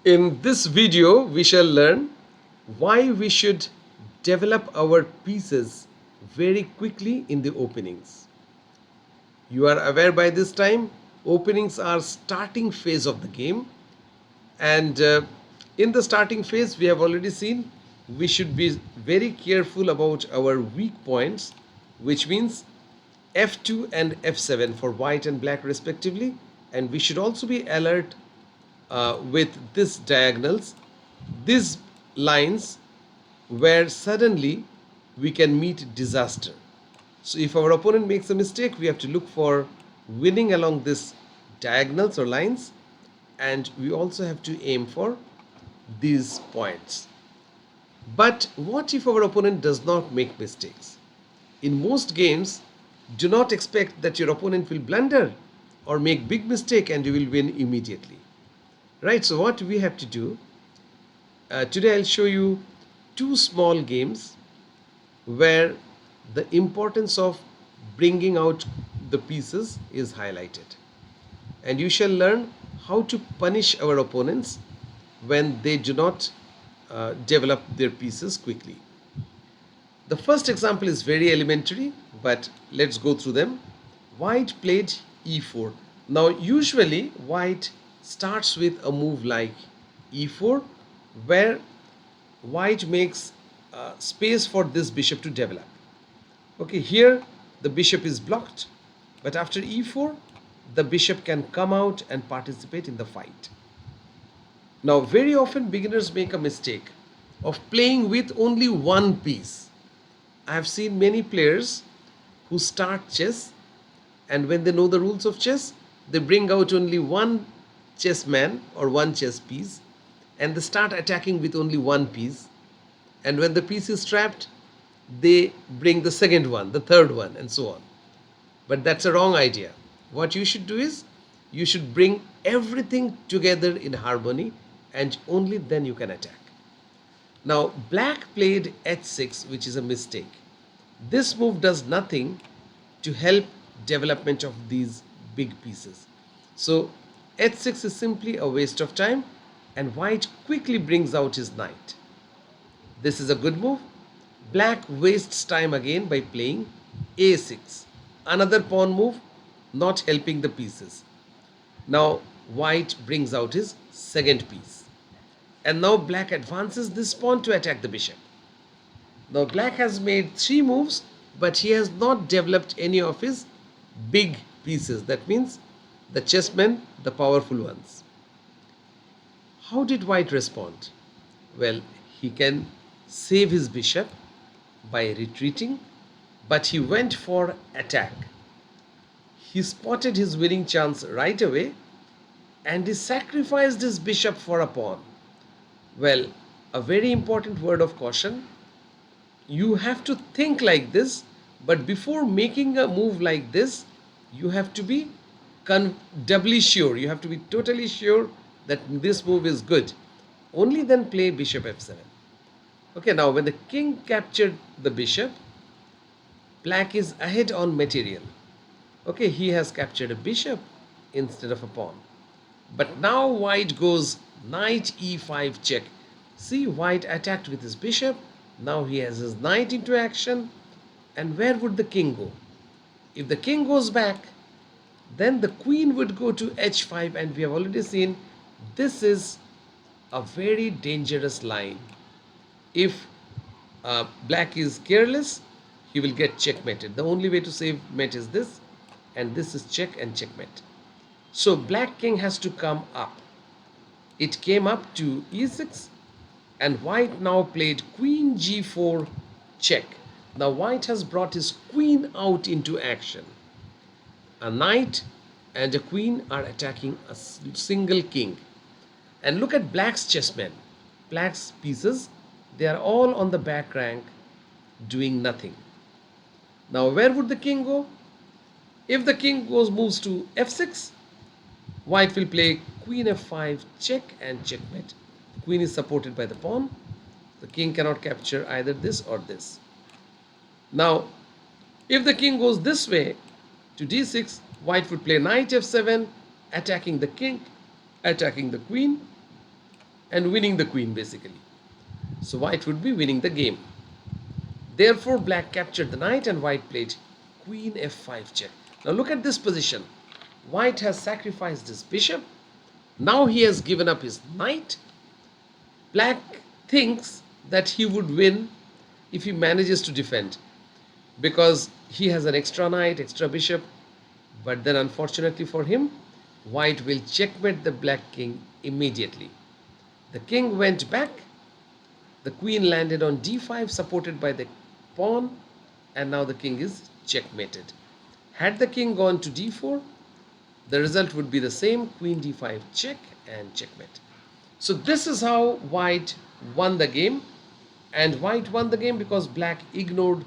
In this video, we shall learn why we should develop our pieces very quickly in the openings. You are aware by this time, openings are starting phase of the game, and in the starting phase, we have already seen we should be very careful about our weak points, which means f2 and f7 for white and black respectively, and we should also be alert with these diagonals, these lines where suddenly we can meet disaster. So if our opponent makes a mistake, we have to look for winning along these diagonals or lines, and we also have to aim for these points. But what if our opponent does not make mistakes? In most games, do not expect that your opponent will blunder or make big mistake and you will win immediately. Right, so what we have to do, today I'll show you two small games where the importance of bringing out the pieces is highlighted. And you shall learn how to punish our opponents when they do not develop their pieces quickly. The first example is very elementary, but let's go through them. White played e4. Now usually white starts with a move like e4, where white makes space for this bishop to develop. Okay, here the bishop is blocked, but after e4 the bishop can come out and participate in the fight. Now very often beginners make a mistake of playing with only one piece. I have seen many players who start chess, and when they know the rules of chess, they bring out only one chess man or one chess piece, and they start attacking with only one piece. And when the piece is trapped, they bring the second one, the third one, and so on. But that's a wrong idea. What you should do is you should bring everything together in harmony, and only then you can attack. Now black played h6, which is a mistake. This move does nothing to help development of these big pieces. So h6 is simply a waste of time, and white quickly brings out his knight. This is a good move. Black wastes time again by playing a6. Another pawn move, not helping the pieces. Now white brings out his second piece. And now black advances this pawn to attack the bishop. Now black has made three moves, but he has not developed any of his big pieces. That means the chessmen, the powerful ones. How did white respond? Well, he can save his bishop by retreating, but he went for attack. He spotted his winning chance right away, and he sacrificed his bishop for a pawn. Well, a very important word of caution. You have to think like this, but before making a move like this, you have to be doubly sure. You have to be totally sure that this move is good. Only then play bishop f7. Okay, now when the king captured the bishop, black is ahead on material. Okay, he has captured a bishop instead of a pawn. But now white goes knight e5 check. See, white attacked with his bishop. Now he has his knight into action. And where would the king go? If the king goes back, then the queen would go to h5, and we have already seen this is a very dangerous line. If black is careless, he will get checkmated. The only way to save mate is this, and this is check and checkmate. So black king has to come up. It came up to e6, and white now played queen g4 check. Now white has brought his queen out into action. A knight and a queen are attacking a single king. And look at black's chessmen. Black's pieces, they are all on the back rank doing nothing. Now where would the king go? If the king moves to f6, white will play queen f5 check and checkmate. The queen is supported by the pawn. The king cannot capture either this or this. Now if the king goes this way to d6, white would play knight f7, attacking the king, attacking the queen. and winning the queen basically. So white would be winning the game. Therefore, black captured the knight and white played queen f5 check. Now look at this position. White has sacrificed his bishop. Now he has given up his knight. Black thinks that he would win if he manages to defend, because he has an extra knight, extra bishop. But then unfortunately for him, white will checkmate the black king immediately. The king went back. The queen landed on d5 supported by the pawn, and now the king is checkmated. Had the king gone to d4, the result would be the same, queen d5 check and checkmate. So this is how white won the game, and white won the game because black ignored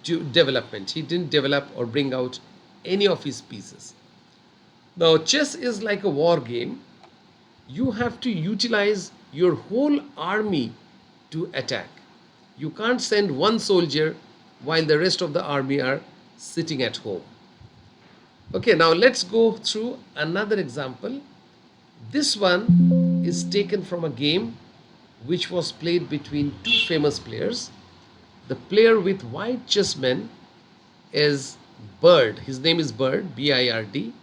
development. He didn't develop or bring out any of his pieces. Now chess is like a war game. You have to utilize your whole army to attack. You can't send one soldier while the rest of the army are sitting at home. Okay, now let's go through another example. This one is taken from a game which was played between two famous players. The player with white chessmen is Bird. His name is Bird, B-I-R-D.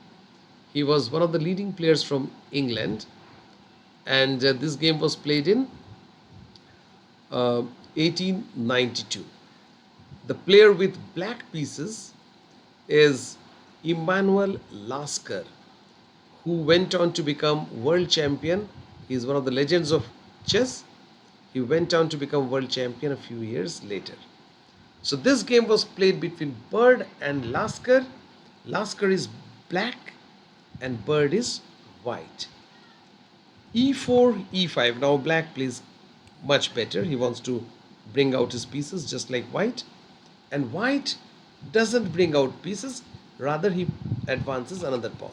He was one of the leading players from England, and this game was played in 1892. The player with black pieces is Emanuel Lasker, who went on to become world champion. He is one of the legends of chess. He went on to become world champion a few years later. So this game was played between Bird and Lasker. Lasker is black and Bird is white. E4, E5. Now black plays much better. He wants to bring out his pieces just like white. And white doesn't bring out pieces. Rather, he advances another pawn.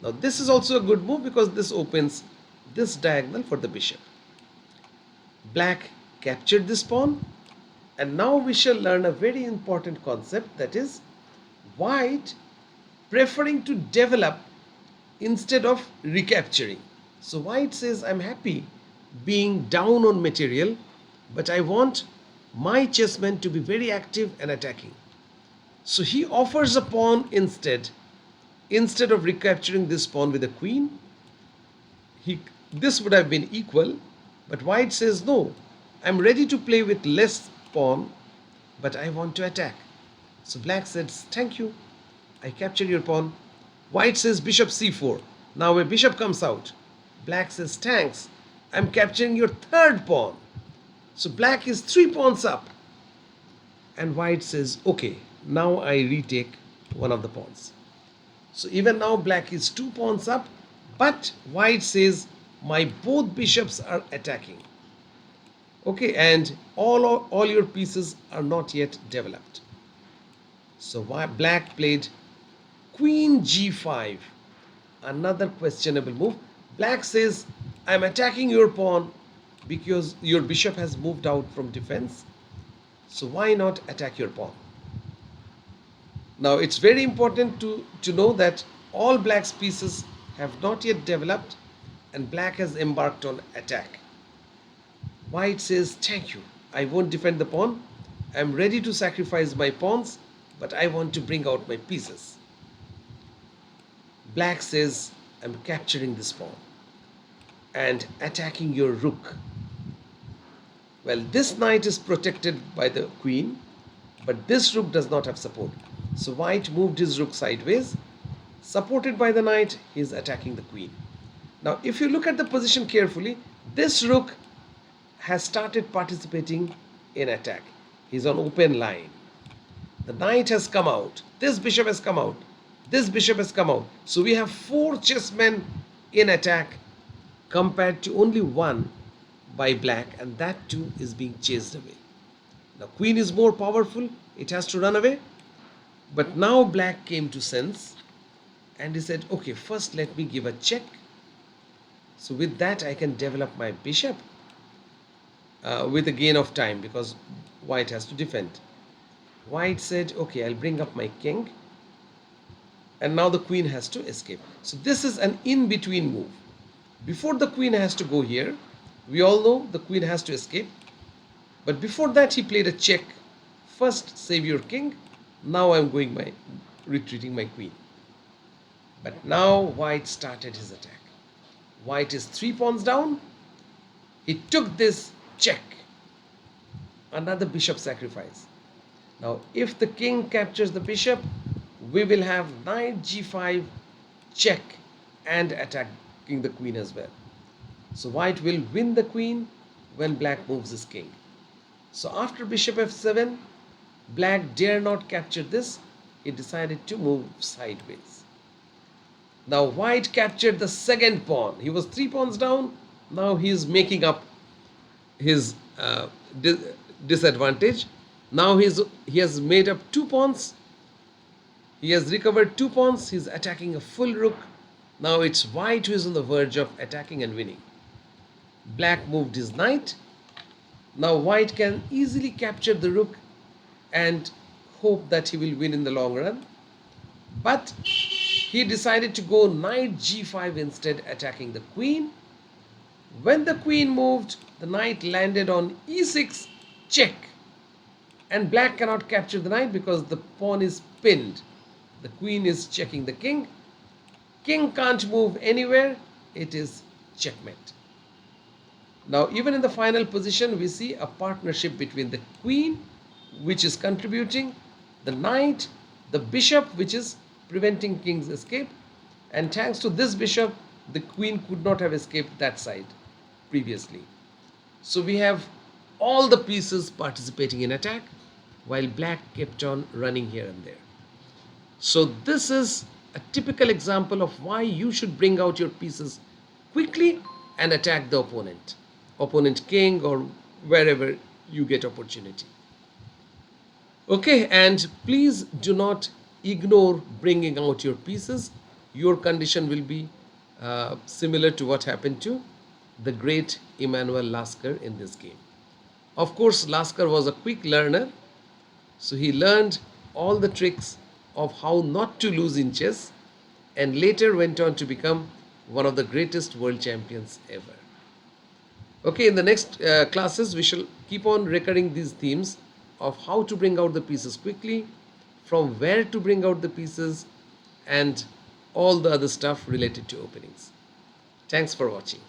Now this is also a good move because this opens this diagonal for the bishop. Black captured this pawn, and now we shall learn a very important concept, that is white preferring to develop instead of recapturing. So white says, I'm happy being down on material, but I want my chessmen to be very active and attacking. So he offers a pawn instead of recapturing this pawn with a queen. This would have been equal, but white says, no, I'm ready to play with less pawn, but I want to attack. So black says, thank you, I captured your pawn. White says bishop c4. Now a bishop comes out. Black says, thanks, I'm capturing your third pawn. So black is 3 pawns up. And white says, okay, now I retake one of the pawns. So even now black is 2 pawns up, but white says, my both bishops are attacking. Okay, and all your pieces are not yet developed. So black played queen g5, another questionable move. Black says, I'm attacking your pawn because your bishop has moved out from defense. So why not attack your pawn? Now it's very important to know that all black's pieces have not yet developed and black has embarked on attack. White says, thank you, I won't defend the pawn. I'm ready to sacrifice my pawns, but I want to bring out my pieces. Black says, I'm capturing this pawn and attacking your rook. Well, this knight is protected by the queen, but this rook does not have support. So white moved his rook sideways. Supported by the knight, he is attacking the queen. Now, if you look at the position carefully, this rook has started participating in attack. He's on open line. The knight has come out. This bishop has come out. This bishop has come out. So we have 4 chessmen in attack compared to only 1 by black, and that too is being chased away. Now queen is more powerful. It has to run away. But now black came to sense and he said, okay, first let me give a check. So with that I can develop my bishop with a gain of time because white has to defend. White said, okay, I'll bring up my king. And now the queen has to escape. So this is an in-between move. Before the queen has to go here, we all know the queen has to escape. But before that, he played a check. First, save your king. Now I'm retreating my queen. But now white started his attack. White is 3 pawns down. He took this check. Another bishop sacrifice. Now, if the king captures the bishop, we will have knight g5 check and attacking the queen as well. So white will win the queen when black moves his king. So after bishop f7, black dare not capture this. He decided to move sideways. Now white captured the second pawn. He was 3 pawns down. Now he is making up his disadvantage. Now he has made up 2 pawns. He has recovered 2 pawns. He is attacking a full rook. Now it's white who is on the verge of attacking and winning. Black moved his knight. Now white can easily capture the rook and hope that he will win in the long run. But he decided to go knight g5 instead, attacking the queen. When the queen moved, the knight landed on e6 check. And black cannot capture the knight because the pawn is pinned. The queen is checking the king. King can't move anywhere. It is checkmate. Now, even in the final position, we see a partnership between the queen, which is contributing, the knight, the bishop, which is preventing king's escape. And thanks to this bishop, the queen could not have escaped that side previously. So we have all the pieces participating in attack, while black kept on running here and there. So this is a typical example of why you should bring out your pieces quickly and attack the opponent king or wherever you get opportunity. Okay, and please do not ignore bringing out your pieces. Your condition will be similar to what happened to the great Emanuel Lasker in this game. Of course, Lasker was a quick learner, so he learned all the tricks of how not to lose in chess and later went on to become one of the greatest world champions ever. Okay, in the next classes, we shall keep on recurring these themes of how to bring out the pieces quickly, from where to bring out the pieces, and all the other stuff related to openings. Thanks for watching.